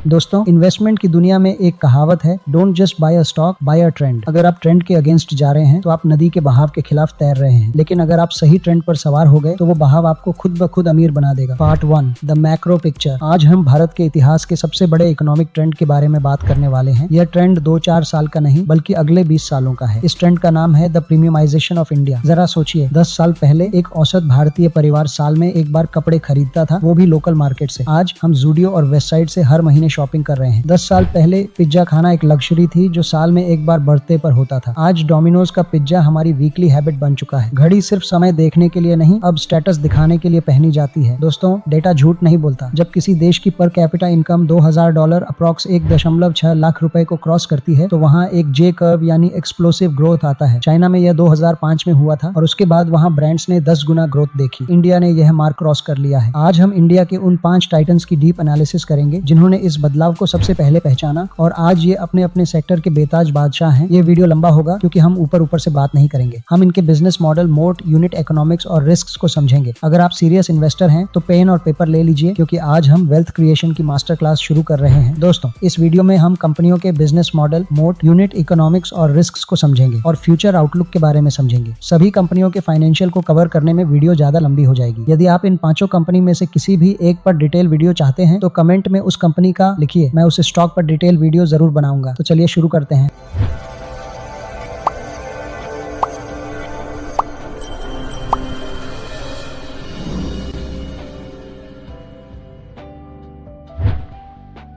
दोस्तों, इन्वेस्टमेंट की दुनिया में एक कहावत है, don't just buy a stock, buy a trend. अगर आप ट्रेंड के अगेंस्ट जा रहे हैं तो आप नदी के बहाव के खिलाफ तैर रहे हैं, लेकिन अगर आप सही ट्रेंड पर सवार हो गए तो वो बहाव आपको खुद ब खुद अमीर बना देगा। Part 1, the macro picture. आज हम भारत के इतिहास के सबसे बड़े इकोनॉमिक ट्रेंड के बारे में बात करने वाले हैं। यह ट्रेंड 2-4 साल का नहीं बल्कि अगले 20 सालों का है। इस ट्रेंड का नाम है द प्रीमियमाइजेशन ऑफ इंडिया। जरा सोचिए, 10 साल पहले एक औसत भारतीय परिवार साल में एक बार कपड़े खरीदता था, वो भी लोकल मार्केट से। आज हम ज़ूडियो और वेबसाइट से हर महीने शॉपिंग कर रहे हैं। 10 साल पहले पिज्जा खाना एक लग्जरी थी जो साल में एक बार बर्थडे पर होता था। आज डोमिनोज का पिज्जा हमारी वीकली हैबिट बन चुका है। घड़ी सिर्फ समय देखने के लिए नहीं, अब स्टेटस दिखाने के लिए पहनी जाती है। दोस्तों, डेटा झूठ नहीं बोलता। जब किसी देश की per capita income $2000 approx 1.6 lakh रुपए को क्रॉस करती है तो वहाँ एक जे कर्व यानी एक्सप्लोसिव ग्रोथ आता है। चाइना में यह 2005 में हुआ था और उसके बाद वहाँ ब्रांड्स ने 10 गुना ग्रोथ देखी। इंडिया ने यह मार्क क्रॉस कर लिया है। आज हम इंडिया के उन 5 टाइटन्स की डीप एनालिसिस करेंगे जिन्होंने इस बदलाव को सबसे पहले पहचाना और आज ये अपने अपने सेक्टर के बेताज बादशाह हैं। ये वीडियो लंबा होगा क्योंकि हम ऊपर से बात नहीं करेंगे। हम इनके बिजनेस मॉडल, मोट, यूनिट इकोनॉमिक्स और रिस्क को समझेंगे। अगर आप सीरियस इन्वेस्टर हैं तो पेन और पेपर ले लीजिए क्योंकि आज हम वेल्थ क्रिएशन की मास्टर क्लास शुरू कर रहे हैं। दोस्तों, इस वीडियो में हम कंपनियों के बिजनेस मॉडल, मोट, यूनिट इकोनॉमिक्स और रिस्क को समझेंगे और फ्यूचर आउटलुक के बारे में समझेंगे। सभी कंपनियों के फाइनेंशियल को कवर करने में वीडियो ज्यादा लंबी हो जाएगी। यदि आप इन 5 कंपनी में से किसी भी एक पर डिटेल वीडियो चाहते हैं तो कमेंट में उस कंपनी का लिखिए, मैं उस स्टॉक पर डिटेल वीडियो जरूर बनाऊंगा। तो चलिए शुरू करते हैं।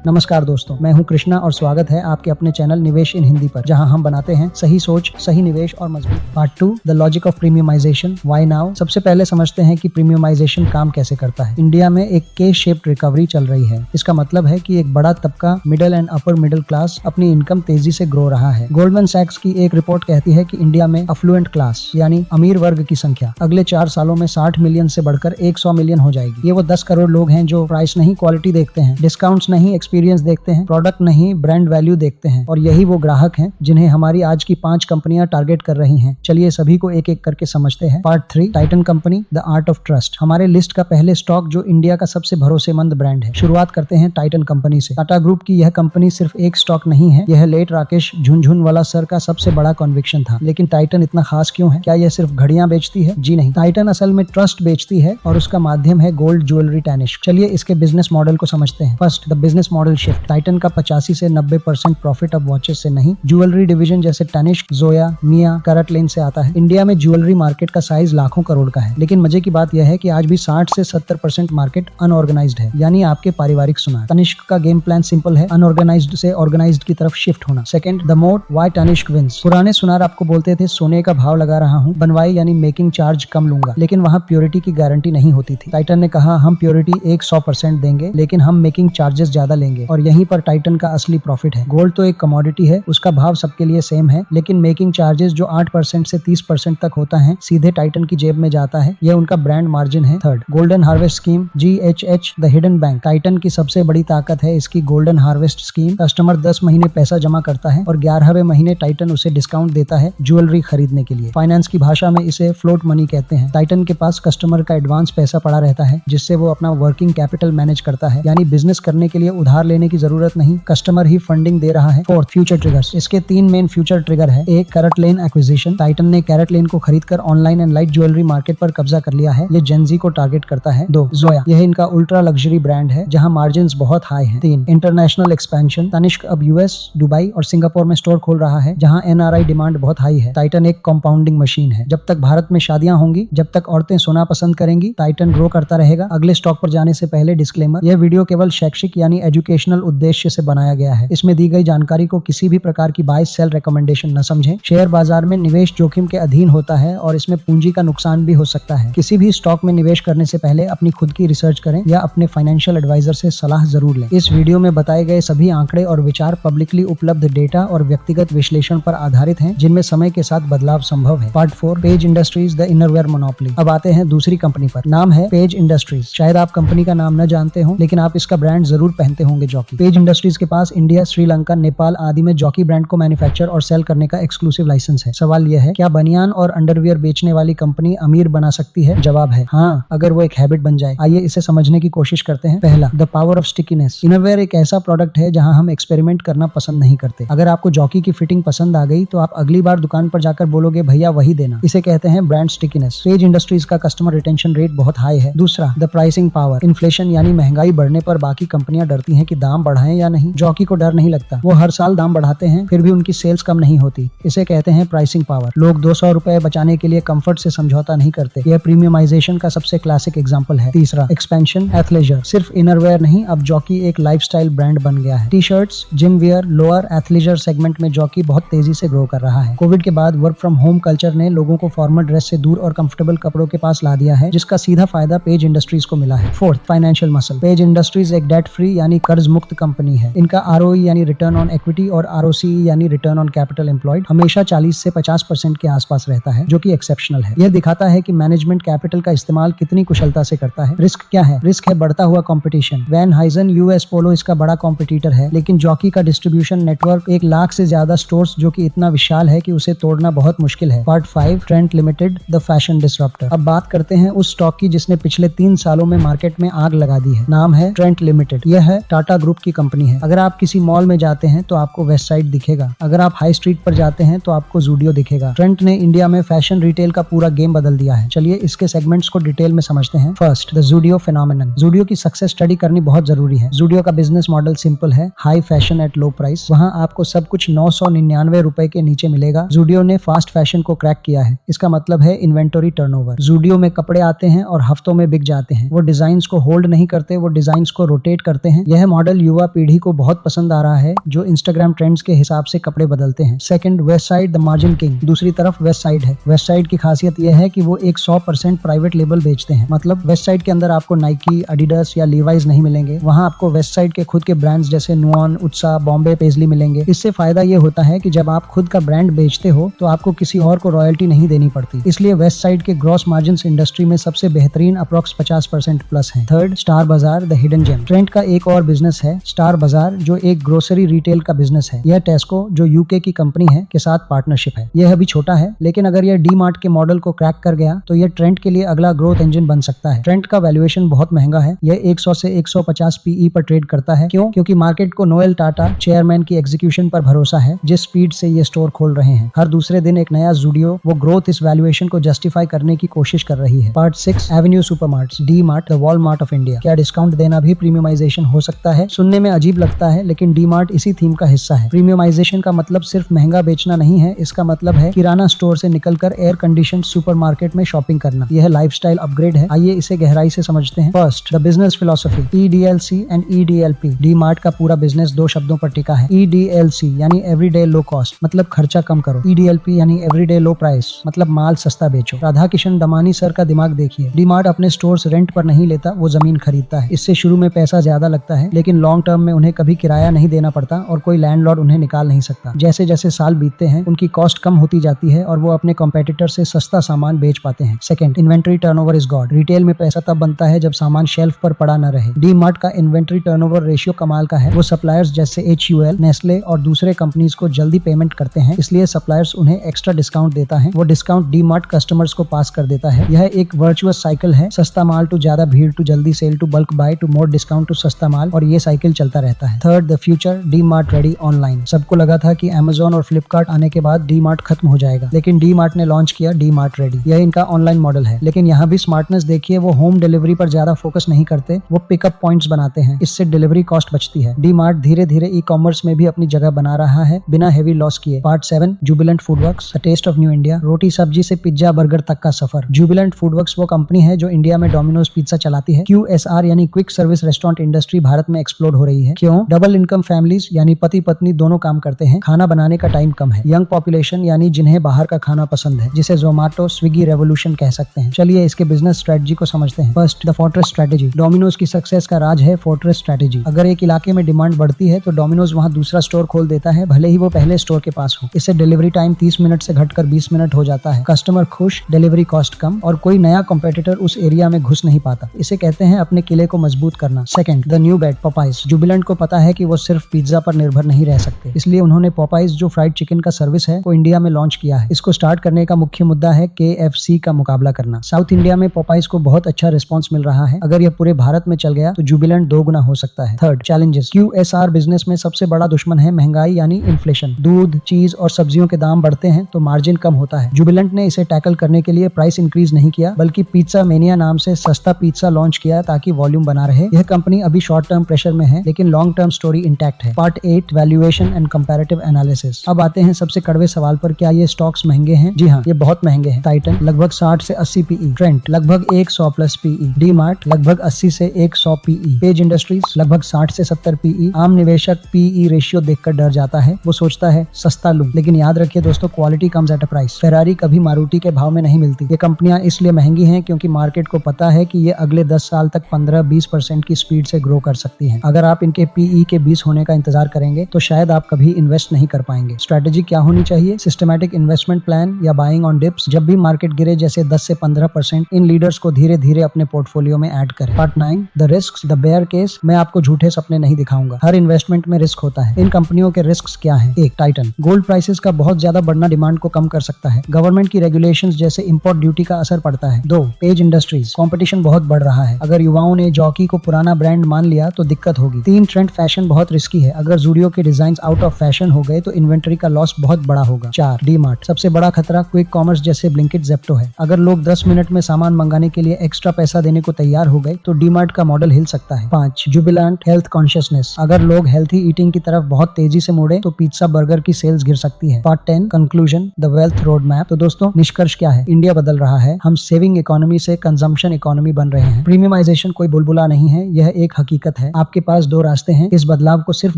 नमस्कार दोस्तों, मैं हूं कृष्णा और स्वागत है आपके अपने चैनल निवेश इन हिंदी पर, जहां हम बनाते हैं सही सोच, सही निवेश और मजबूत। Part 2, the logic of premiumisation, why now. सबसे पहले समझते हैं कि प्रीमियमाइजेशन काम कैसे करता है। इंडिया में एक के शेप्ड रिकवरी चल रही है। इसका मतलब है कि एक बड़ा तबका, middle and upper middle class, अपनी इनकम तेजी से ग्रो रहा है। गोल्डमैन सैक्स की एक रिपोर्ट कहती है कि इंडिया में अफ्लुएंट क्लास यानी अमीर वर्ग की संख्या अगले 4 सालों में 60 मिलियन से बढ़कर 100 मिलियन हो जाएगी। ये वो 10 करोड़ लोग हैं जो प्राइस नहीं क्वालिटी देखते हैं, डिस्काउंट्स नहीं एक्सपीरियंस देखते हैं, प्रोडक्ट नहीं ब्रांड वैल्यू देखते हैं। और यही वो ग्राहक हैं जिन्हें हमारी आज की 5 कंपनियां टारगेट कर रही हैं। चलिए सभी को एक एक करके समझते हैं। Part 3, Titan company, the art of trust. हमारे लिस्ट का पहले स्टॉक जो इंडिया का सबसे भरोसेमंद ब्रांड है। शुरुआत करते हैं टाइटन कंपनी से। टाटा ग्रुप की यह कंपनी सिर्फ एक स्टॉक नहीं है, यह लेट राकेश झुनझुनवाला सर का सबसे बड़ा कन्विक्शन था। लेकिन टाइटन इतना खास क्यों है? क्या यह सिर्फ घड़ियां बेचती है? जी नहीं, टाइटन असल में ट्रस्ट बेचती है और उसका माध्यम है गोल्ड ज्वेलरी तनिष्क। चलिए इसके बिजनेस मॉडल को समझते हैं। First, the business model shift. Titan का 85 से 90% प्रॉफिट अब वॉचेस से नहीं, ज्वेलरी डिवीजन जैसे तनिष्क, जोया, मिया, करटलेन से आता है। इंडिया में ज्वेलरी मार्केट का साइज लाखों करोड़ का है, लेकिन मजे की बात यह है कि आज भी 60 से 70% मार्केट अनऑर्गेनाइज्ड है, यानी आपके पारिवारिक सुनार। तनिष्क का गेम प्लान सिंपल है, अनऑर्गेनाइज्ड से ऑर्गेनाइज्ड की तरफ शिफ्ट होना। सेकंड, द मोट, व्हाई तनिष्क विंस। पुराने सुनार आपको बोलते थे सोने का भाव लगा रहा हूँ, बनवाई यानी मेकिंग चार्ज कम लूंगा, लेकिन वहाँ प्योरिटी की गारंटी नहीं होती थी। टाइटन ने कहा हम प्योरिटी 100% देंगे, लेकिन हम मेकिंग चार्जेस ज्यादा लेंगे, और यहीं पर टाइटन का असली प्रॉफिट है। गोल्ड तो एक कमोडिटी है, उसका भाव सबके लिए सेम है, लेकिन मेकिंग चार्जेस जो 8% से 30% तक होता है सीधे टाइटन की जेब में जाता है। यह उनका ब्रांड मार्जिन है। Third, golden harvest scheme, GHH, the hidden bank. Titan की सबसे बड़ी ताकत है इसकी गोल्डन हार्वेस्ट स्कीम। कस्टमर 10 महीने पैसा जमा करता है और 11वें महीने टाइटन उसे डिस्काउंट देता है ज्वेलरी खरीदने के लिए। फाइनेंस की भाषा में इसे फ्लोट मनी कहते हैं। टाइटन के पास कस्टमर का एडवांस पैसा पड़ा रहता है जिससे वो अपना वर्किंग कैपिटल मैनेज करता है, यानी बिजनेस करने के लिए उधार लेने की जरूरत नहीं, कस्टमर ही फंडिंग दे रहा है। Fourth, future triggers. इसके 3 मेन फ्यूचर ट्रिगर है। एक, करटलेन एक्विजिशन। टाइटन ने करटलेन को खरीदकर online and light jewellery market पर कब्जा कर लिया है। ये जेनजी को टारगेट करता है। 2, जोया। यह इनका अल्ट्रा लग्जरी ब्रांड है जहां मार्जिन्स बहुत हाई हैं। 3, इंटरनेशनल एक्सपेंशन। तनिष्क अब US, दुबई और सिंगापुर में स्टोर खोल रहा है जहां NRI डिमांड बहुत हाई है। टाइटन एक कंपाउंडिंग मशीन है। जब तक भारत में शादियां होंगी, जब तक औरतें सोना पसंद करेंगी, टाइटन ग्रो करता रहेगा। अगले स्टॉक पर जाने से पहले डिस्क्लेमर, यह वीडियो केवल शैक्षिक यानी एजुकेशनल उद्देश्य से बनाया गया है। इसमें दी गई जानकारी को किसी भी प्रकार की बाय सेल रिकमेंडेशन न समझें। शेयर बाजार में निवेश जोखिम के अधीन होता है और इसमें पूंजी का नुकसान भी हो सकता है। किसी भी स्टॉक में निवेश करने से पहले अपनी खुद की रिसर्च करें या अपने फाइनेंशियल एडवाइजर से सलाह जरूर लें। इस वीडियो में बताए गए सभी आंकड़े और विचार पब्लिकली उपलब्ध डेटा और व्यक्तिगत विश्लेषण पर आधारित हैं, जिनमें समय के साथ बदलाव संभव है। Part 4, page industries, the innerwear monopoly. अब आते हैं दूसरी कंपनी पर। नाम है पेज इंडस्ट्रीज। शायद आप कंपनी का नाम न जानते हो, लेकिन आप इसका ब्रांड जरूर पहनते होंगे। होंगे जॉकी। पेज इंडस्ट्रीज के पास इंडिया, श्रीलंका, नेपाल आदि में जॉकी ब्रांड को मैन्युफैक्चर और सेल करने का एक्सक्लूसिव लाइसेंस है। सवाल यह है, क्या बनियान और अंडरवियर बेचने वाली कंपनी अमीर बना सकती है? जवाब है हाँ, अगर वो एक हैबिट बन जाए। आइए इसे समझने की कोशिश करते हैं। पहला, the power of stickiness. Innerwear एक ऐसा प्रोडक्ट है जहां हम एक्सपेरिमेंट करना पसंद नहीं करते। अगर आपको जॉकी की फिटिंग पसंद आ गई तो आप अगली बार दुकान पर जाकर बोलोगे भैया वही देना। इसे कहते हैं ब्रांड स्टिकीनेस। पेज इंडस्ट्रीज का कस्टमर रिटेंशन रेट बहुत हाई है। दूसरा, द प्राइसिंग पावर। इन्फ्लेशन यानी महंगाई बढ़ने पर बाकी कंपनियां डरती हैं कि दाम बढ़ाएं या नहीं। जॉकी को डर नहीं लगता, वो हर साल दाम बढ़ाते हैं फिर भी उनकी सेल्स कम नहीं होती। इसे कहते हैं प्राइसिंग पावर। लोग 200 रुपए बचाने के लिए कंफर्ट से समझौता नहीं करते। यह प्रीमियमाइजेशन का सबसे क्लासिक एग्जांपल है। तीसरा, एक्सपेंशन, एथलेजर। सिर्फ इनरवेयर नहीं, अब जॉकी एक लाइफस्टाइल ब्रांड बन गया है। T shirts, gym wear, lower athleisure segment में जॉकी बहुत तेजी से ग्रो कर रहा है। कोविड के बाद वर्क फ्रॉम होम कल्चर ने लोगों को फॉर्मल ड्रेस से दूर और कंफर्टेबल कपड़ों के पास ला दिया है, जिसका सीधा फायदा पेज इंडस्ट्रीज को मिला है। Fourth, financial muscle. Page industries एक डेट फ्री यानी कर्ज मुक्त कंपनी है। इनका ROE यानी रिटर्न ऑन इक्विटी और ROCE यानी रिटर्न ऑन कैपिटल एम्प्लॉयड हमेशा 40 से 50% के आसपास रहता है, जो कि एक्सेप्शनल है। यह दिखाता है कि मैनेजमेंट कैपिटल का इस्तेमाल कितनी कुशलता से करता है। रिस्क क्या है? रिस्क है बढ़ता हुआ कंपटीशन। वैन हाइजन, US पोलो इसका बड़ा कॉम्पिटिटर है, लेकिन जॉकी का डिस्ट्रीब्यूशन नेटवर्क 1 लाख से ज्यादा स्टोर्स, जो कि इतना विशाल है कि उसे तोड़ना बहुत मुश्किल है। Part 5, Trent limited, the fashion disruptor. अब बात करते हैं उस स्टॉक की जिसने पिछले 3 सालों में मार्केट में आग लगा दी है। नाम है ट्रेंट लिमिटेड। यह है टाटा ग्रुप की कंपनी है। अगर आप किसी मॉल में जाते हैं तो आपको वेस्ट साइड दिखेगा। अगर आप हाई स्ट्रीट पर जाते हैं तो आपको जूडियो दिखेगा। ट्रेंट ने इंडिया में फैशन रिटेल का पूरा गेम बदल दिया है। चलिए इसके सेगमेंट्स को डिटेल में समझते हैं। First, the Zudio phenomenon. Zudio की सक्सेस स्टडी करनी बहुत जरूरी है। जूडियो का बिजनेस मॉडल सिंपल है, high fashion at low price. वहां आपको सब कुछ 999 रुपए के नीचे मिलेगा। जूडियो ने फास्ट फैशन को क्रैक किया है। इसका मतलब है इन्वेंटरी टर्नओवर। जूडियो में कपड़े आते हैं और हफ्तों में बिक जाते हैं। वो डिजाइन्स को होल्ड नहीं करते, वो डिजाइन्स को रोटेट करते हैं। यह मॉडल युवा पीढ़ी को बहुत पसंद आ रहा है, जो इंस्टाग्राम ट्रेंड्स के हिसाब से कपड़े बदलते हैं। Second, west side, the margin king. दूसरी तरफ वेस्ट साइड है। वेस्ट साइड की खासियत यह है कि वो एक 100% प्राइवेट लेबल बेचते हैं। मतलब वेस्ट साइड के अंदर आपको नाइकी, एडिडास या लीवाइज नहीं मिलेंगे। वहां आपको वेस्ट साइड के खुद के ब्रांड्स जैसे नुऑन, उत्साह, बॉम्बे, पेजली मिलेंगे। इससे फायदा ये होता है कि जब आप खुद का ब्रांड बेचते हो तो आपको किसी और को रॉयल्टी नहीं देनी पड़ती। इसलिए वेस्ट साइड के ग्रॉस मार्जिन इंडस्ट्री में सबसे बेहतरीन अप्रॉक्स 50% प्लस है। थर्ड, स्टार बाजार, द हिडन जेम। ट्रेंट का एक और बिजनेस है स्टार बाजार, जो एक ग्रोसरी रिटेल का बिजनेस है। यह टेस्को, जो UK की कंपनी है, के साथ पार्टनरशिप है। यह अभी छोटा है, लेकिन अगर यह डी मार्ट के मॉडल को क्रैक कर गया तो यह ट्रेंट के लिए अगला ग्रोथ इंजन बन सकता है। ट्रेंट का वैल्यूएशन बहुत महंगा है। यह 100 से 150 PE पर ट्रेड करता है। क्यों? क्योंकि मार्केट को नोएल टाटा चेयरमैन की एग्जीक्यूशन पर भरोसा है, जिस स्पीड से ये स्टोर खोल रहे हैं। हर दूसरे दिन एक नया जूडियो। वो ग्रोथ इस वैल्यूएशन को जस्टिफाई करने की कोशिश कर रही है। Part 6, Avenue Supermarts, D mart, the Walmart of India. क्या डिस्काउंट देना भी प्रीमियमाइजेशन हो सकता है? सुनने में अजीब लगता है, लेकिन डी मार्ट इसी थीम का हिस्सा है। प्रीमियमाइजेशन का मतलब सिर्फ महंगा बेचना नहीं है, इसका मतलब है किराना स्टोर से निकलकर एयर कंडीशन सुपरमार्केट में शॉपिंग करना। यह लाइफस्टाइल अपग्रेड है। आइए इसे गहराई से समझते हैं। First, the business philosophy, EDLC and EDLP। D mart का पूरा बिजनेस 2 शब्दों पर टिका है। EDLC यानी एवरीडे लो कॉस्ट, मतलब खर्चा कम करो। EDLP यानी एवरीडे लो प्राइस, मतलब माल सस्ता बेचो। राधा किशन दमानी सर का दिमाग देखिए। डी मार्ट अपने स्टोर्स रेंट पर नहीं लेता, वो जमीन खरीदता है। इससे शुरू में पैसा ज्यादा लगता है, लेकिन लॉन्ग टर्म में उन्हें कभी किराया नहीं देना पड़ता और कोई लैंडलॉर्ड उन्हें निकाल नहीं सकता। जैसे जैसे साल बीतते हैं उनकी कॉस्ट कम होती जाती है और वो अपने कॉम्पिटिटर से सस्ता सामान बेच पाते हैं। Second, inventory turnover is God. Retail में पैसा तब बनता है जब सामान शेल्फ पर पड़ा न रहे। डी मार्ट का इन्वेंट्री टर्नओवर रेशियो कमाल का है। वो सप्लायर्स जैसे HUL, नेस्ले और दूसरे कंपनीज को जल्दी पेमेंट करते हैं, इसलिए सप्लायर्स उन्हें एक्स्ट्रा डिस्काउंट देता है। वो डिस्काउंट डी मार्ट कस्टमर्स को पास कर देता है। यह एक वर्चुअस साइकिल है, सस्ता माल टू ज्यादा भीड़ टू जल्दी sale to bulk buy to more discount to सस्ता माल, और ये साइकिल चलता रहता है। Third, the future, D Mart ready online. सबको लगा था कि Amazon और फ्लिपकार्ट आने के बाद डी मार्ट खत्म हो जाएगा, लेकिन डी मार्ट ने लॉन्च किया डी मार्ट रेडी। यह इनका ऑनलाइन मॉडल है, लेकिन यहाँ भी स्मार्टनेस देखिए। वो होम डिलीवरी पर ज्यादा फोकस नहीं करते, वो पिकअप पॉइंट्स बनाते हैं। इससे डिलीवरी कॉस्ट बचती है। डी मार्ट धीरे धीरे ई-कॉमर्स में भी अपनी जगह बना रहा है, बिना हेवी लॉस किए। Part 7, Jubilant FoodWorks, a taste of new India. रोटी सब्जी से पिज्जा बर्गर तक का सफर। जुबिलेंट फूडवर्क्स वो कंपनी है जो इंडिया में डोमिनोज पिज्जा चलाती है। QSR यानी quick service restaurant industry Bharat में एक्सप्लोड हो रही है। क्यों? डबल इनकम फैमिलीज यानी पति पत्नी दोनों काम करते हैं, खाना बनाने का टाइम कम है। यंग पॉपुलेशन यानी जिन्हें बाहर का खाना पसंद है, जिसे जोमेटो स्विगी रेवोल्यूशन कह सकते हैं। चलिए इसके बिजनेस स्ट्रेटजी को समझते हैं। First, the fortress strategy. Domino's की सक्सेस का राज है फोर्ट्रेस स्ट्रेटजी। अगर एक इलाके में डिमांड बढ़ती है तो डोमिनोज वहां दूसरा स्टोर खोल देता है, भले ही वो पहले स्टोर के पास हो। इससे डिलीवरी टाइम 30 मिनट से घटकर 20 मिनट हो जाता है। कस्टमर खुश, डिलीवरी कॉस्ट कम, और कोई नया कंपेटिटर उस एरिया में घुस नहीं पाता। इसे कहते हैं अपने किले को मजबूत करना। सेकंड, द न्यू बेट, पॉपाइज। जुबिलेंट को पता है कि वो सिर्फ पिज्जा पर निर्भर नहीं रह सकते, इसलिए उन्होंने पॉपाइज जो फ्राइड चिकन का सर्विस है वो इंडिया में लॉन्च किया है। इसको स्टार्ट करने का मुख्य मुद्दा है KFC का मुकाबला करना। साउथ इंडिया में पॉपाइज को बहुत अच्छा रिस्पॉन्स मिल रहा है। अगर यह पूरे भारत में चल गया तो जुबिलेंट 2 गुना हो सकता है। Third, challenges. QSR बिजनेस में सबसे बड़ा दुश्मन है महंगाई यानी इन्फ्लेशन। दूध, चीज और सब्जियों के दाम बढ़ते हैं तो मार्जिन कम होता है। जुबिलेंट ने इसे टैकल करने के लिए प्राइस इंक्रीज नहीं किया, बल्कि पिज्जा मेनिया नाम से सस्ता पिज्जा लॉन्च किया ताकि वॉल्यूम बना रहे। यह कंपनी अभी शॉर्ट टर्म प्रेशर में है, लेकिन लॉन्ग टर्म स्टोरी इंटैक्ट है। Part 8, valuation and comparative analysis. अब आते हैं सबसे कड़वे सवाल पर, क्या ये स्टॉक्स महंगे हैं? जी हाँ, ये बहुत महंगे हैं। टाइटन लगभग 60 से 80 PE, ट्रेंट लगभग 100 प्लस PE, डीमार्ट लगभग 80 से 100 PE, पेज इंडस्ट्रीज लगभग 60 से 70 PE। आम निवेशक PE रेशियो देखकर डर जाता है, वो सोचता है सस्ता लूं, लेकिन याद रखिए दोस्तों, quality comes at a price. Ferrari कभी मारुति के भाव में नहीं मिलती। ये कंपनियां इसलिए महंगी हैं क्योंकि मार्केट को पता है कि ये अगले 10 साल तक 15-20% की स्पीड से ग्रो कर सकती हैं। अगर आप इनके PE के 20 होने का इंतजार करेंगे तो शायद आप कभी इन्वेस्ट नहीं कर पाएंगे। स्ट्रैटेजी क्या होनी चाहिए? सिस्टमैटिक इन्वेस्टमेंट प्लान या बाइंग ऑन डिप्स। जब भी मार्केट गिरे जैसे 10 से 15%, इन लीडर्स को धीरे धीरे अपने पोर्टफोलियो में ऐड करें। Part 9, the risk, the bear case. मैं आपको झूठे सपने नहीं दिखाऊंगा। हर इन्वेस्टमेंट में रिस्क होता है। इन कंपनियों के रिस्क क्या है? 1, टाइटन। गोल्ड प्राइसेस का बहुत ज्यादा बढ़ना डिमांड को कम कर सकता है। गवर्नमेंट की रेगुलेशंस जैसे इंपोर्ट ड्यूटी का असर पड़ता है। 2, पेज इंडस्ट्रीज। कंपटीशन बहुत बढ़ रहा है। अगर युवाओं ने जॉकी को पुराना ब्रांड मान लिया तो दिक्कत होगी। 3, ट्रेंड, फैशन बहुत रिस्की है। अगर जूडियो के डिजाइन आउट ऑफ फैशन हो गए तो इन्वेंटरी का लॉस बहुत बड़ा होगा। 4, डीमार्ट। सबसे बड़ा खतरा क्विक कॉमर्स जैसे ब्लिंकिट, ज़ेप्टो है। अगर लोग 10 मिनट में सामान मंगाने के लिए एक्स्ट्रा पैसा देने को तैयार हो गए तो डीमार्ट का मॉडल हिल सकता है। 5, जुबिलेंट, हेल्थ कॉन्शियसनेस। अगर लोग हेल्थी ईटिंग की तरफ बहुत तेजी से मुड़े तो पिज्जा बर्गर की सेल्स गिर सकती है। Part 10, conclusion, the wealth road map. तो दोस्तों, निष्कर्ष क्या है? इंडिया बदल रहा है। हम सेविंग इकोनॉमी से कंजम्पशन इकोनॉमी बन रहे हैं। प्रीमियमाइजेशन कोई बुलबुला नहीं है, यह एक हकीकत है। आपके पास 2 रास्ते हैं। इस बदलाव को सिर्फ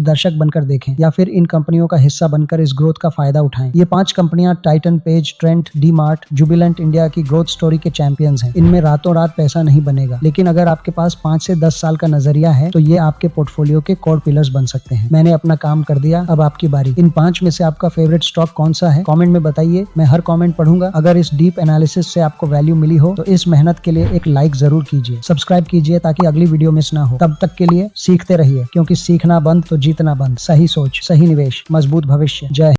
दर्शक बनकर देखें या फिर इन कंपनियों का हिस्सा बनकर इस ग्रोथ का फायदा उठाएं। ये 5 कंपनियां Titan, page, Trent, DMart, Jubilant India की ग्रोथ स्टोरी के चैंपियंस हैं। इनमें रातों रात पैसा नहीं बनेगा, लेकिन अगर आपके पास 5 से 10 साल का नजरिया है तो ये आपके पोर्टफोलियो के कोर पिलर्स बन सकते हैं। मैंने अपना काम कर दिया, अब आपकी बारी। इन 5 में से आपका फेवरेट स्टॉक कौन सा है? कमेंट में बताइए, मैं हर कमेंट पढ़ूंगा। अगर इस डीप एनालिसिस से आपको वैल्यू मिली हो तो इस मेहनत के लिए एक लाइक जरूर कीजिए, सब्सक्राइब कीजिए ताकि अगली वीडियो मिस ना हो। तब तक के लिए सीखते रहिए, क्योंकि सीखना बंद तो जीतना बंद। सही सोच, सही निवेश, मजबूत भविष्य। जय।